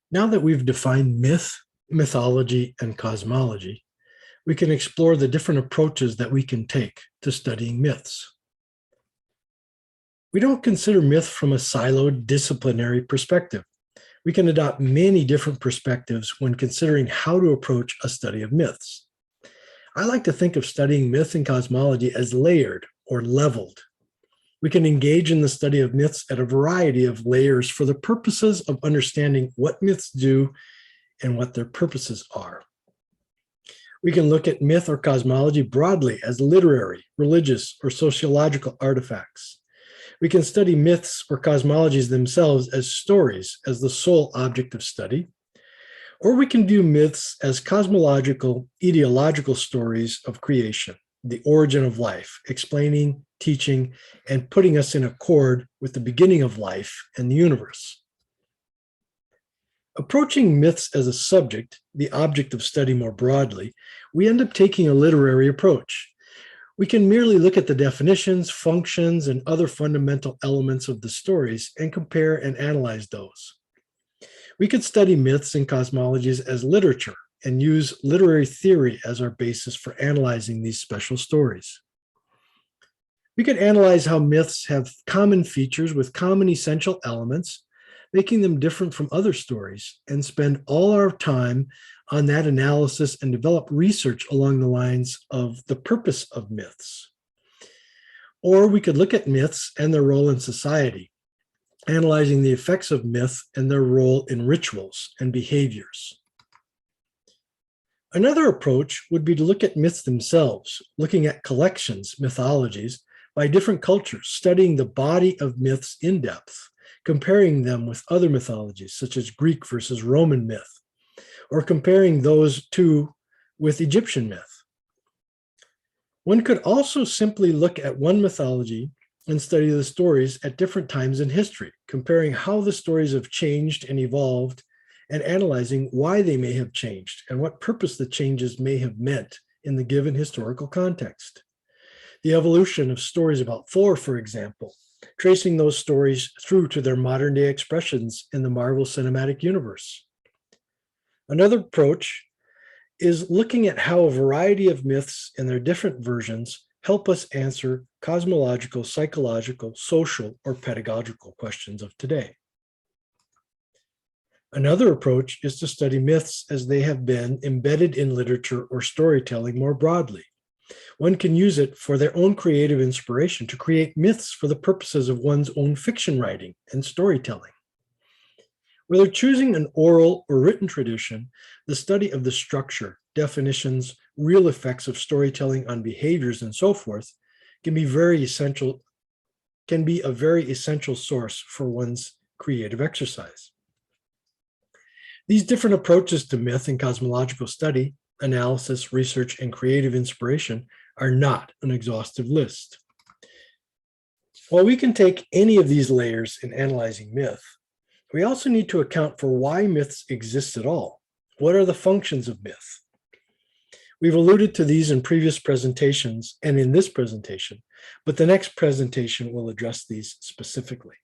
Now that we've defined myth, mythology, and cosmology, we can explore the different approaches that we can take to studying myths. We don't consider myth from a siloed disciplinary perspective. We can adopt many different perspectives when considering how to approach a study of myths. I like to think of studying myth and cosmology as layered or leveled. We can engage in the study of myths at a variety of layers for the purposes of understanding what myths do and what their purposes are. We can look at myth or cosmology broadly as literary, religious, or sociological artifacts. We can study myths or cosmologies themselves as stories, as the sole object of study, or we can view myths as cosmological, ideological stories of creation, the origin of life, explaining, teaching, and putting us in accord with the beginning of life and the universe. Approaching myths as a subject, the object of study more broadly, we end up taking a literary approach. We can merely look at the definitions, functions, and other fundamental elements of the stories and compare and analyze those. We could study myths and cosmologies as literature and use literary theory as our basis for analyzing these special stories. We could analyze how myths have common features with common essential elements, making them different from other stories, and spend all our time on that analysis and develop research along the lines of the purpose of myths. Or we could look at myths and their role in society, analyzing the effects of myth and their role in rituals and behaviors. Another approach would be to look at myths themselves, looking at collections, mythologies, by different cultures, studying the body of myths in depth, comparing them with other mythologies, such as Greek versus Roman myth, or comparing those two with Egyptian myth. One could also simply look at one mythology and study the stories at different times in history, comparing how the stories have changed and evolved, and analyzing why they may have changed and what purpose the changes may have meant in the given historical context. The evolution of stories about Thor, for example, tracing those stories through to their modern day expressions in the Marvel Cinematic Universe. Another approach is looking at how a variety of myths and their different versions help us answer cosmological, psychological, social, or pedagogical questions of today. Another approach is to study myths as they have been embedded in literature or storytelling more broadly. One can use it for their own creative inspiration to create myths for the purposes of one's own fiction writing and storytelling. Whether choosing an oral or written tradition, the study of the structure, definitions, real effects of storytelling on behaviors, and so forth can be a very essential source for one's creative exercise. These different approaches to myth and cosmological study, analysis, research, and creative inspiration are not an exhaustive list. While we can take any of these layers in analyzing myth, we also need to account for why myths exist at all. What are the functions of myth? We've alluded to these in previous presentations and in this presentation, but the next presentation will address these specifically.